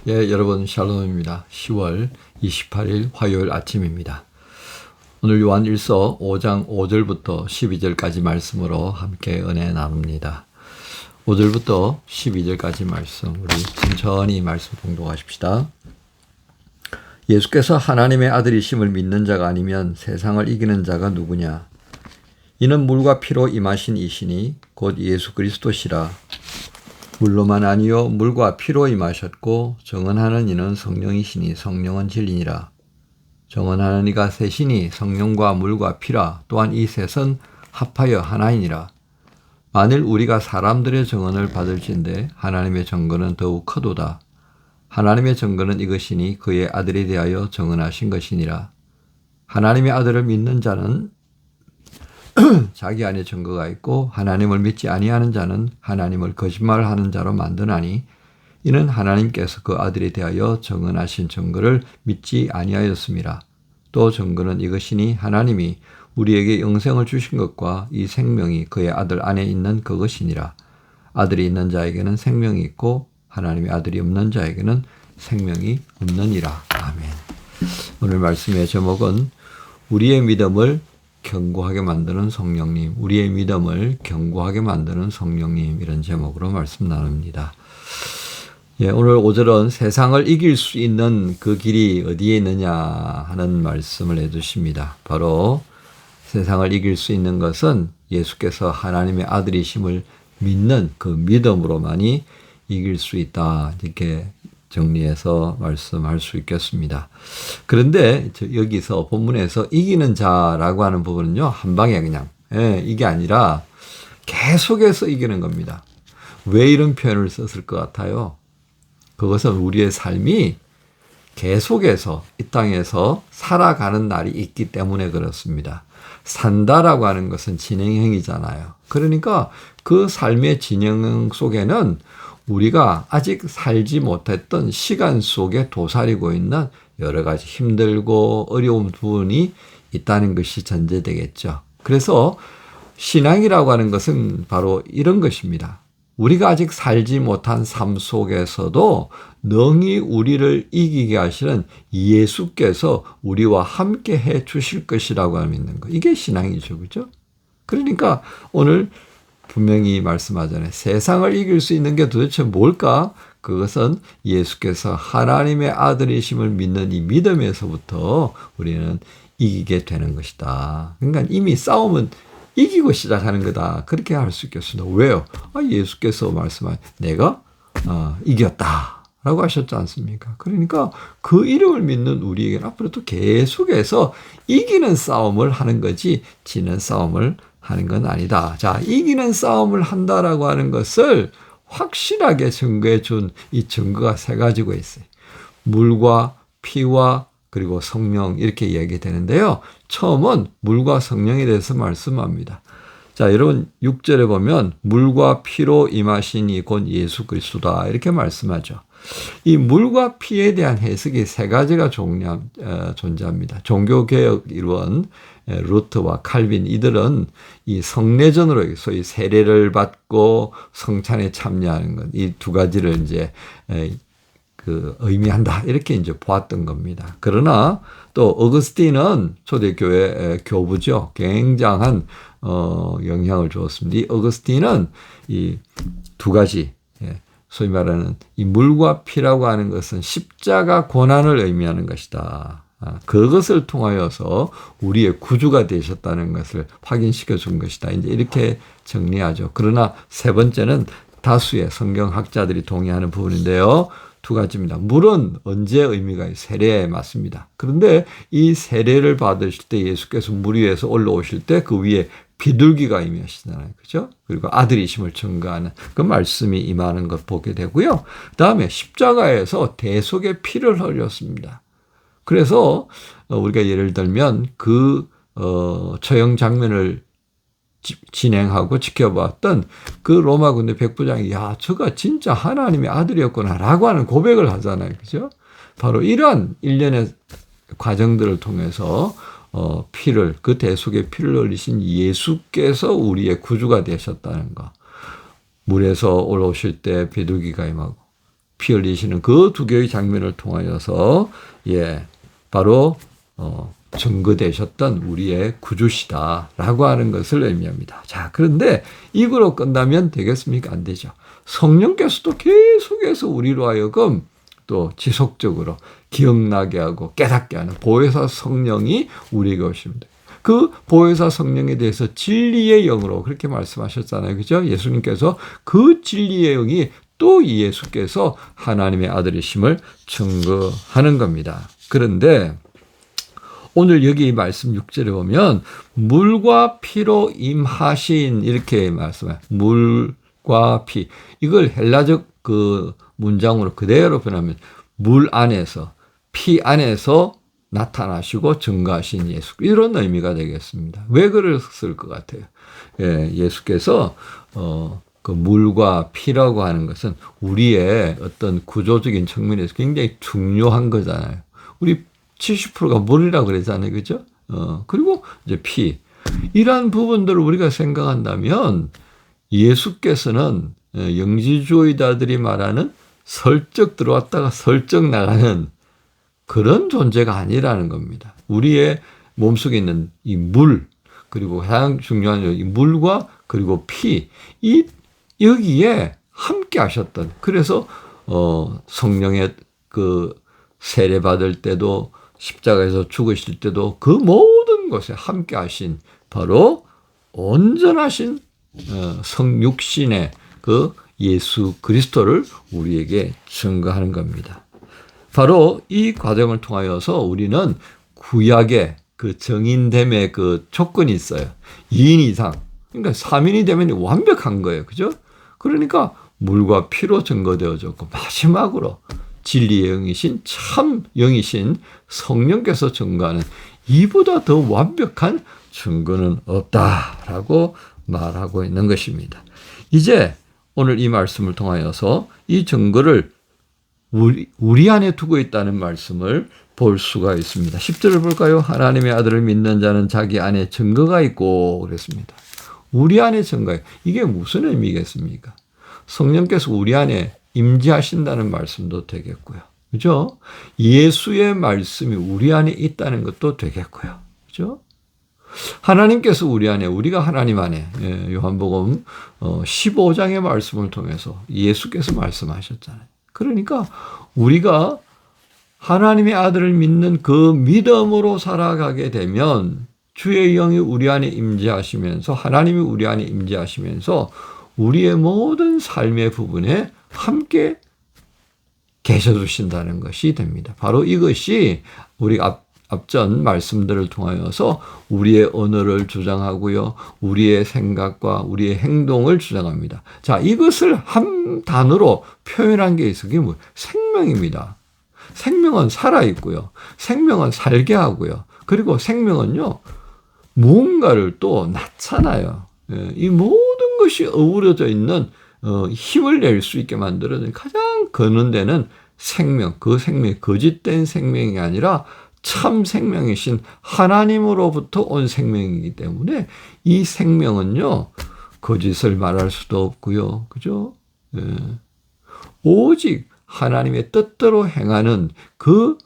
예, 여러분 샬롬입니다. 10월 28일 화요일 아침입니다. 오늘 요한 1서 5장 5절부터 12절까지 말씀으로 함께 은혜 나눕니다. 5절부터 12절까지 말씀, 우리 천천히 말씀 봉독하십시다. 예수께서 하나님의 아들이심을 믿는 자가 아니면 세상을 이기는 자가 누구냐? 이는 물과 피로 임하신 이시니 곧 예수 그리스도시라. 물로만 아니요 물과 피로 임하셨고 정언하는 이는 성령이시니 성령은 진리니라. 정언하는 이가 셋이니 성령과 물과 피라. 또한 이 셋은 합하여 하나이니라. 만일 우리가 사람들의 정언을 받을진대 하나님의 정언은 더욱 크도다. 하나님의 정언은 이것이니 그의 아들에 대하여 정언하신 것이니라. 하나님의 아들을 믿는 자는 자기 안에 증거가 있고 하나님을 믿지 아니하는 자는 하나님을 거짓말하는 자로 만드나니 이는 하나님께서 그 아들에 대하여 정언하신 증거를 믿지 아니하였음이라. 또 증거는 이것이니 하나님이 우리에게 영생을 주신 것과 이 생명이 그의 아들 안에 있는 그것이니라. 아들이 있는 자에게는 생명이 있고 하나님의 아들이 없는 자에게는 생명이 없느니라. 아멘. 오늘 말씀의 제목은 우리의 믿음을 견고하게 만드는 성령님, 우리의 믿음을 견고하게 만드는 성령님, 이런 제목으로 말씀 나눕니다. 예, 오늘 5절은 세상을 이길 수 있는 그 길이 어디에 있느냐 하는 말씀을 해주십니다. 바로 세상을 이길 수 있는 것은 예수께서 하나님의 아들이심을 믿는 그 믿음으로만이 이길 수 있다, 이렇게 정리해서 말씀할 수 있겠습니다. 그런데 여기서 본문에서 이기는 자라고 하는 부분은요, 한 방에 그냥 이게 아니라 계속해서 이기는 겁니다. 왜 이런 표현을 썼을 것 같아요? 그것은 우리의 삶이 계속해서 이 땅에서 살아가는 날이 있기 때문에 그렇습니다. 산다라고 하는 것은 진행형이잖아요. 그러니까 그 삶의 진행 속에는 우리가 아직 살지 못했던 시간 속에 도사리고 있는 여러 가지 힘들고 어려운 부분이 있다는 것이 전제되겠죠. 그래서 신앙이라고 하는 것은 바로 이런 것입니다. 우리가 아직 살지 못한 삶 속에서도 능히 우리를 이기게 하시는 예수께서 우리와 함께 해 주실 것이라고 믿는 것. 이게 신앙이죠. 그죠? 그러니까 오늘 분명히 말씀하잖아요. 세상을 이길 수 있는 게 도대체 뭘까? 그것은 예수께서 하나님의 아들이심을 믿는 이 믿음에서부터 우리는 이기게 되는 것이다. 그러니까 이미 싸움은 이기고 시작하는 거다. 그렇게 할 수 있겠습니다. 왜요? 예수께서 말씀하신 내가 이겼다 라고 하셨지 않습니까? 그러니까 그 이름을 믿는 우리에게는 앞으로 또 계속해서 이기는 싸움을 하는 거지 지는 싸움을 하는 건 아니다. 자, 이기는 싸움을 한다라고 하는 것을 확실하게 증거해 준 이 증거가 세 가지가 있어요. 물과 피와 그리고 성령, 이렇게 이야기되는데요. 처음은 물과 성령에 대해서 말씀합니다. 자, 여러분 6절에 보면 물과 피로 임하시니 곧 예수 그리스도다, 이렇게 말씀하죠. 이 물과 피에 대한 해석이 세 가지가 존재합니다. 종교개혁 이론 루트와 칼빈, 이들은 이 성례전으로 소위 세례를 받고 성찬에 참여하는 것, 이 두 가지를 이제 의미한다, 이렇게 이제 보았던 겁니다. 그러나 또 어거스틴은 초대교회 교부죠. 굉장한 영향을 주었습니다. 이 어거스틴은 이 두 가지, 소위 말하는 이 물과 피라고 하는 것은 십자가 고난을 의미하는 것이다. 그것을 통하여서 우리의 구주가 되셨다는 것을 확인시켜 준 것이다. 이제 이렇게 정리하죠. 그러나 세 번째는 다수의 성경학자들이 동의하는 부분인데요. 두 가지입니다. 물은 언제 의미가 있어요? 세례에 맞습니다. 그런데 이 세례를 받으실 때 예수께서 물 위에서 올라오실 때 그 위에 비둘기가 임하시잖아요. 그죠? 그리고 아들이심을 증거하는 그 말씀이 임하는 것 보게 되고요. 그 다음에 십자가에서 대속의 피를 흘렸습니다. 그래서 우리가 예를 들면 그 처형 장면을 진행하고 지켜봤던 그 로마 군대 백부장이 저가 진짜 하나님의 아들이었구나라고 하는 고백을 하잖아요. 그죠? 바로 이러한 일련의 과정들을 통해서 피를, 그 대속의 피를 흘리신 예수께서 우리의 구주가 되셨다는 것. 물에서 올라오실 때 비둘기가 임하고 피 흘리시는 그 두 개의 장면을 통하여서 바로 증거되셨던 우리의 구주시다라고 하는 것을 의미합니다. 자, 그런데 이거로 끝나면 되겠습니까? 안 되죠. 성령께서도 계속해서 우리로 하여금 또 지속적으로 기억나게 하고 깨닫게 하는 보혜사 성령이 우리에게 오십니다. 그 보혜사 성령에 대해서 진리의 영으로 그렇게 말씀하셨잖아요. 그죠? 예수님께서 그 진리의 영이 또 예수께서 하나님의 아들이심을 증거하는 겁니다. 그런데 오늘 여기 말씀 6절에 보면 물과 피로 임하신 이렇게 말씀해요. 물과 피. 이걸 헬라적 그 문장으로 그대로 변하면 물 안에서 피 안에서 나타나시고 증거하신 예수, 이런 의미가 되겠습니다. 왜 그랬을 것 같아요? 예수께서 그 물과 피라고 하는 것은 우리의 어떤 구조적인 측면에서 굉장히 중요한 거잖아요. 우리 70%가 물이라고 그러잖아요. 그죠? 그리고 이제 피. 이러한 부분들을 우리가 생각한다면 예수께서는 영지주의자들이 말하는 슬쩍 들어왔다가 슬쩍 나가는 그런 존재가 아니라는 겁니다. 우리의 몸속에 있는 이 물, 그리고 가장 중요한 이 물과 그리고 피, 여기에 함께 하셨던, 그래서 성령의 그 세례 받을 때도 십자가에서 죽으실 때도 그 모든 것에 함께 하신 바로 온전하신 성육신의 그 예수 그리스도를 우리에게 증거하는 겁니다. 바로 이 과정을 통하여서 우리는 구약의 그 정인됨의 그 조건이 있어요. 2인 이상. 그러니까 3인이 되면 완벽한 거예요. 그죠? 그러니까 물과 피로 증거되어졌고 마지막으로 진리의 영이신 참 영이신 성령께서 증거하는 이보다 더 완벽한 증거는 없다라고 말하고 있는 것입니다. 이제 오늘 이 말씀을 통하여서 이 증거를 우리 안에 두고 있다는 말씀을 볼 수가 있습니다. 10절을 볼까요? 하나님의 아들을 믿는 자는 자기 안에 증거가 있고 그랬습니다. 우리 안에 증거가, 이게 무슨 의미겠습니까? 성령께서 우리 안에 임재하신다는 말씀도 되겠고요. 그죠? 예수의 말씀이 우리 안에 있다는 것도 되겠고요. 그죠? 하나님께서 우리 안에, 우리가 하나님 안에, 요한복음 15장의 말씀을 통해서 예수께서 말씀하셨잖아요. 그러니까 우리가 하나님의 아들을 믿는 그 믿음으로 살아가게 되면 주의 영이 우리 안에 임재하시면서, 하나님이 우리 안에 임재하시면서 우리의 모든 삶의 부분에 함께 계셔주신다는 것이 됩니다. 바로 이것이 우리가 앞전 말씀들을 통하여서 우리의 언어를 주장하고요, 우리의 생각과 우리의 행동을 주장합니다. 자, 이것을 한 단어로 표현한 게 있어요. 그게 뭐예요? 생명입니다. 생명은 살아있고요, 생명은 살게 하고요, 그리고 생명은요 무언가를 또 낳잖아요. 이 모든 것이 어우러져 있는 힘을 낼 수 있게 만들어진 가장 근원 되는 생명, 그 생명이 거짓된 생명이 아니라 참 생명이신 하나님으로부터 온 생명이기 때문에 이 생명은요 거짓을 말할 수도 없고요, 그죠? 오직 하나님의 뜻대로 행하는 그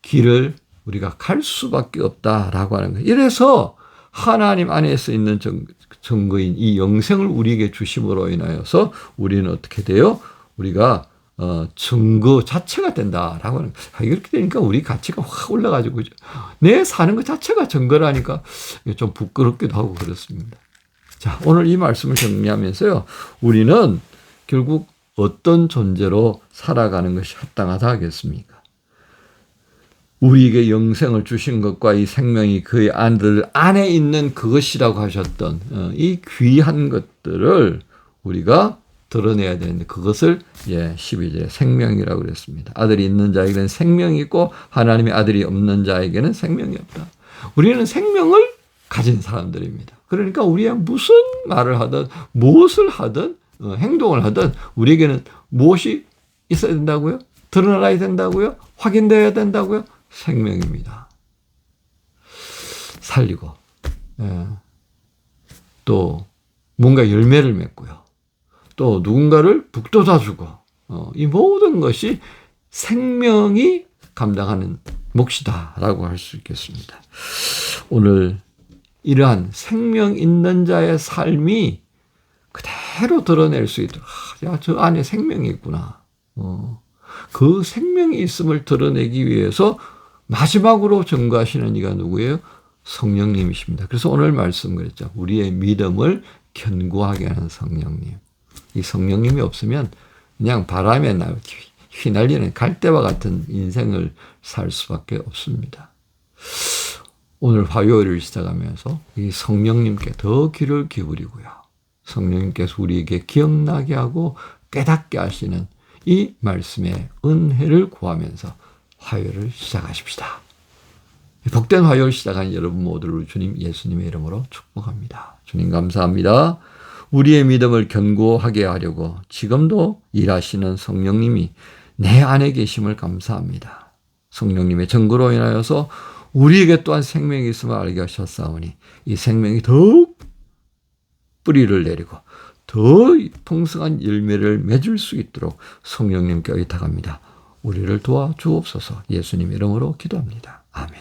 길을 우리가 갈 수밖에 없다라고 하는 거예요. 이래서 하나님 안에서 있는 증거인 이 영생을 우리에게 주심으로 인하여서 우리는 어떻게 돼요? 우리가 증거 자체가 된다라고 하는 거예요. 이렇게 되니까 우리 가치가 확 올라가지고 내 사는 것 자체가 증거라니까 좀 부끄럽기도 하고 그렇습니다. 자, 오늘 이 말씀을 정리하면서요, 우리는 결국 어떤 존재로 살아가는 것이 합당하다 하겠습니까? 우리에게 영생을 주신 것과 이 생명이 그의 아들 안에 있는 그것이라고 하셨던 이 귀한 것들을 우리가 드러내야 되는데, 그것을 12절에 생명이라고 그랬습니다. 아들이 있는 자에게는 생명이 있고 하나님의 아들이 없는 자에게는 생명이 없다. 우리는 생명을 가진 사람들입니다. 그러니까 우리가 무슨 말을 하든 무엇을 하든 행동을 하든 우리에게는 무엇이 있어야 된다고요? 드러나야 된다고요? 확인되어야 된다고요? 생명입니다. 살리고 또 뭔가 열매를 맺고요, 또 누군가를 북돋아주고 이 모든 것이 생명이 감당하는 몫이다라고 할 수 있겠습니다. 오늘 이러한 생명 있는 자의 삶이 그대로 드러낼 수 있도록, 야, 저 안에 생명이 있구나. 그 생명이 있음을 드러내기 위해서 마지막으로 증거하시는 이가 누구예요? 성령님이십니다. 그래서 오늘 말씀 그랬죠. 우리의 믿음을 견고하게 하는 성령님. 이 성령님이 없으면 그냥 바람에 휘날리는 갈대와 같은 인생을 살 수밖에 없습니다. 오늘 화요일을 시작하면서 이 성령님께 더 귀를 기울이고요. 성령님께서 우리에게 기억나게 하고 깨닫게 하시는 이 말씀의 은혜를 구하면서 화요일을 시작하십시다. 복된 화요일 시작한 여러분 모두를 주님 예수님의 이름으로 축복합니다. 주님 감사합니다. 우리의 믿음을 견고하게 하려고 지금도 일하시는 성령님이 내 안에 계심을 감사합니다. 성령님의 증거로 인하여서 우리에게 또한 생명이 있음을 알게 하셨사오니 이 생명이 더욱 뿌리를 내리고 더 풍성한 열매를 맺을 수 있도록 성령님께 의탁합니다. 우리를 도와주옵소서. 예수님 이름으로 기도합니다. 아멘.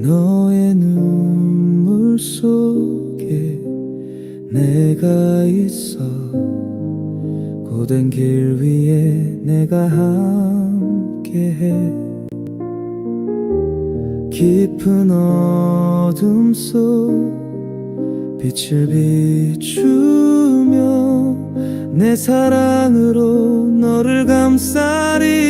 너의 눈물 속에 내가 있어 고된 길 위에 내가 함께해 깊은 어둠 속 빛을 비추며 내 사랑으로 너를 감싸리